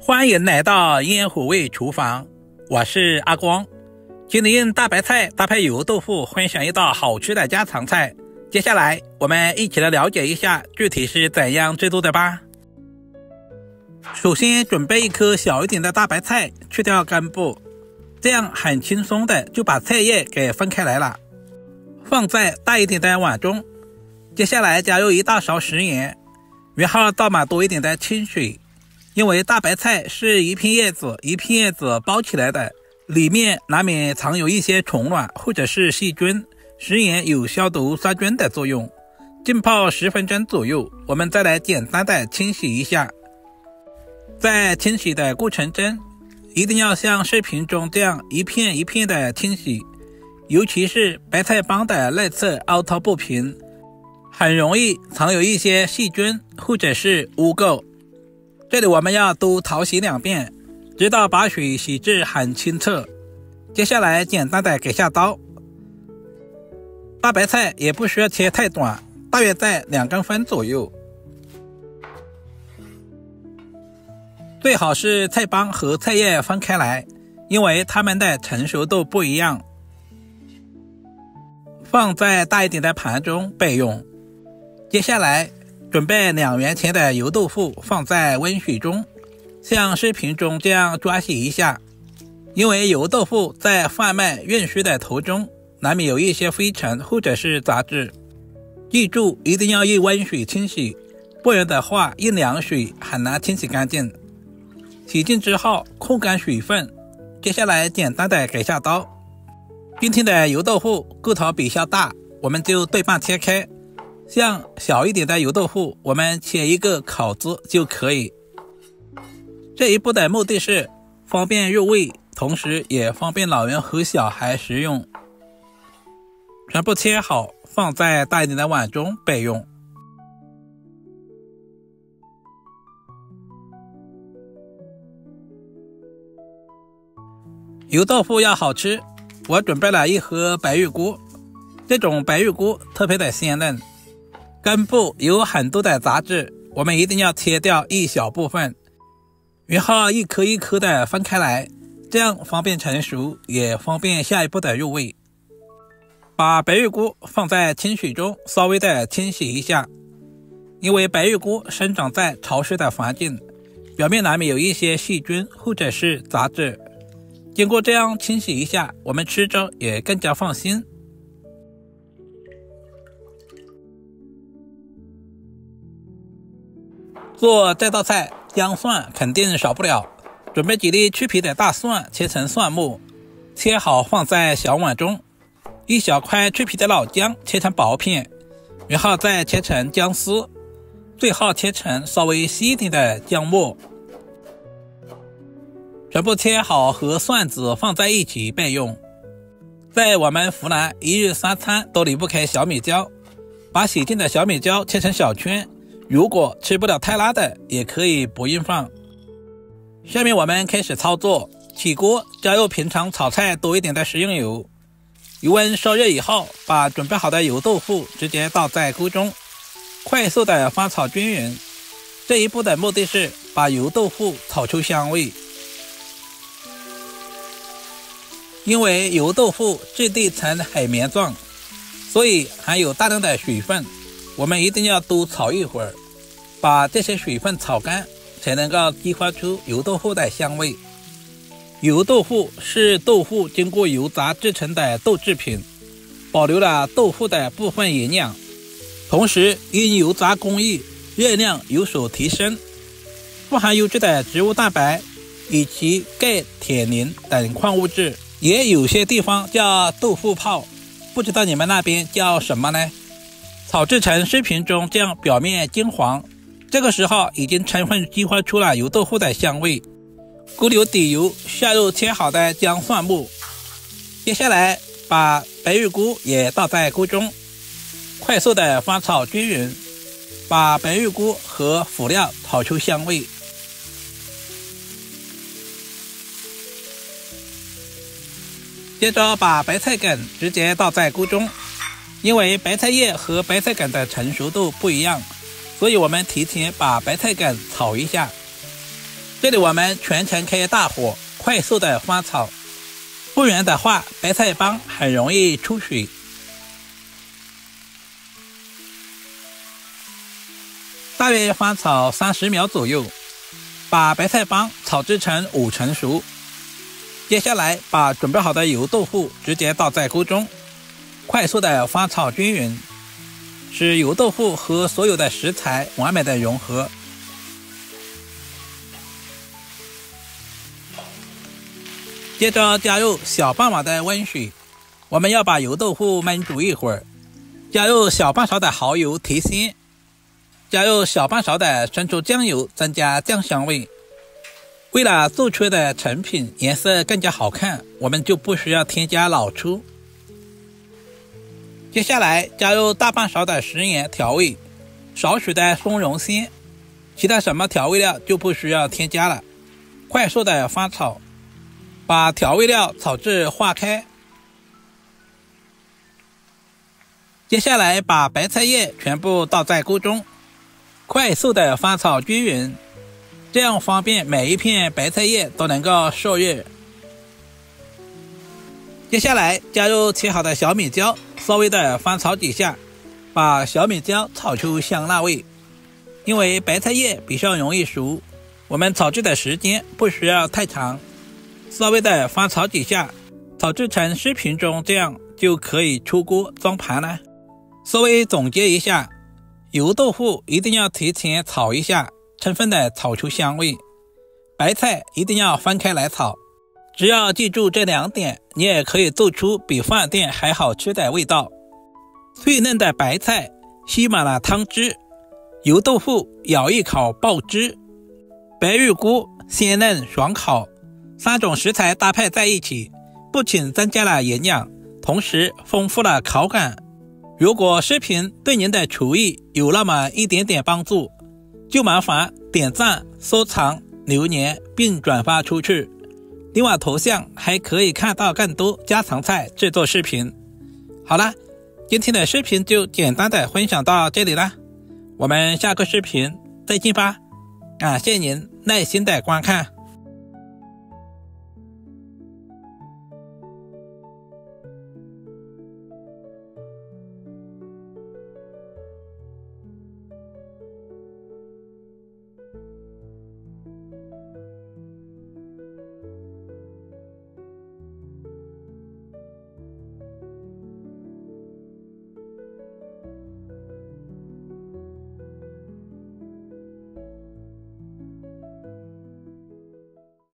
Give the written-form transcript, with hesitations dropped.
歡迎來到煙火味廚房，我是阿光。今天用大白菜搭配油豆腐分享一道好吃的家常菜。接下來我們一起來了解一下具體是怎樣制作的吧。首先準備一顆小一點的大白菜，去掉根部，這樣很輕鬆的就把菜葉給分開來了，放在大一點的碗中。接下來加入一大勺食鹽，然後倒滿多一點的清水。因為大白菜是一片葉子一片葉子包起來的，裡面難免藏有一些蟲卵或者是細菌，食鹽有消毒殺菌的作用。浸泡10分鐘左右，我們再來簡單的清洗一下。在清洗的過程中，一定要像視頻中這樣一片一片的清洗，尤其是白菜帮的內側凹凸不平，很容易藏有一些細菌或者是污垢。這裡我們要多淘洗2遍，直到把水洗至很清澈。接下來簡單的給下刀，大白菜也不需要切太短，大約在2公分左右。最好是菜帮和菜葉分開來，因為它們的成熟度不一樣。放在大一點的盤中備用。接下來準備2元錢的油豆腐，放在溫水中，像視頻中這樣抓洗一下。因為油豆腐在販賣運輸的途中，難免有一些灰塵或者是雜質，記住一定要用溫水清洗，不然的話用涼水很難清洗乾淨。洗淨之後控乾水分，接下來簡單的給下刀。今天的油豆腐個頭比較大，我們就對半切開。像小一點的油豆腐，我們切一個口子就可以。這一步的目的是方便入味，同時也方便老人和小孩食用。全部切好，放在大一點的碗中備用。油豆腐要好吃，我準備了一盒白玉菇。這種白玉菇特別的鮮嫩，根部有很多的雜質，我們一定要切掉一小部分，然後一顆一顆的分開來，這樣方便成熟，也方便下一步的入味。把白玉菇放在清水中稍微的清洗一下，因為白玉菇生長在潮濕的環境，表面難免有一些細菌或者是雜質。經過這樣清洗一下，我們吃着也更加放心。做這道菜，姜蒜肯定少不了。準備幾粒去皮的大蒜，切成蒜末，切好放在小碗中。一小塊去皮的老薑，切成薄片，然後再切成薑絲，最後切成稍微細一點的薑末。全部切好和蒜子放在一起備用。在我們湖南一日3餐都離不開小米椒，把洗淨的小米椒切成小圈。如果吃不了太辣的，也可以不用放。下面我們開始操作，起鍋加入平常炒菜多一點的食用油，油溫燒熱以後，把準備好的油豆腐直接倒在鍋中，快速的翻炒均勻。這一步的目的是把油豆腐炒出香味。因為油豆腐质地呈海綿狀，所以含有大量的水分，我們一定要多炒一會兒，把這些水分炒乾，才能夠激發出油豆腐的香味。油豆腐是豆腐經過油炸制成的豆製品，保留了豆腐的部分營養，同時因油炸工藝熱量有所提升，富含優質的植物蛋白以及鈣、鐵、磷等礦物質，也有些地方叫豆腐泡，不知道你們那邊叫什麼呢？炒制成視頻中這樣表面金黃，這個時候已經充分激發出了油豆腐的香味。鍋裡底油，下入切好的姜蒜末，接下來把白玉菇也倒在鍋中，快速的翻炒均勻，把白玉菇和輔料炒出香味。接着把白菜梗直接倒在鍋中，因為白菜葉和白菜梗的成熟度不一樣，所以我們提前把白菜梗炒一下。這裡我們全程開大火，快速的翻炒，不然的話白菜幫很容易出水。大約翻炒30秒左右，把白菜帮炒至成5成熟。接下來把準備好的油豆腐直接倒在鍋中，快速的翻炒均勻，使油豆腐和所有的食材完美的融合。接着加入小半碗的溫水，我們要把油豆腐燜煮一會兒。加入小半勺的蠔油提鮮，加入小半勺的生抽醬油增加醬香味。為了做出的成品顏色更加好看，我們就不需要添加老抽。接下來加入大半勺的食鹽調味，少許的松茸鮮，其他什麼調味料就不需要添加了。快速的翻炒，把調味料炒至化開。接下來把白菜葉全部倒在鍋中，快速的翻炒均勻，這樣方便每一片白菜葉都能夠受熱。接下來加入切好的小米椒，稍微的翻炒幾下，把小米椒炒出香辣味。因為白菜葉比較容易熟，我們炒制的時間不需要太長，稍微的翻炒幾下，炒制成視頻中這樣就可以出鍋裝盤了。稍微總結一下，油豆腐一定要提前炒一下，充分的炒出香味。白菜一定要分開來炒，只要記住這2點，你也可以做出比飯店還好吃的味道。脆嫩的白菜吸滿了湯汁，油豆腐咬一口爆汁，白玉菇鮮嫩爽口，3種食材搭配在一起，不僅增加了營養，同時豐富了口感。如果視頻對您的廚藝有那麼一點點幫助，就麻煩點讚、收藏、留言並轉發出去。另外頭像還可以看到更多家常菜製作視頻。好了，今天的視頻就簡單的分享到這裡了，我們下個視頻再見吧。感謝您耐心的觀看。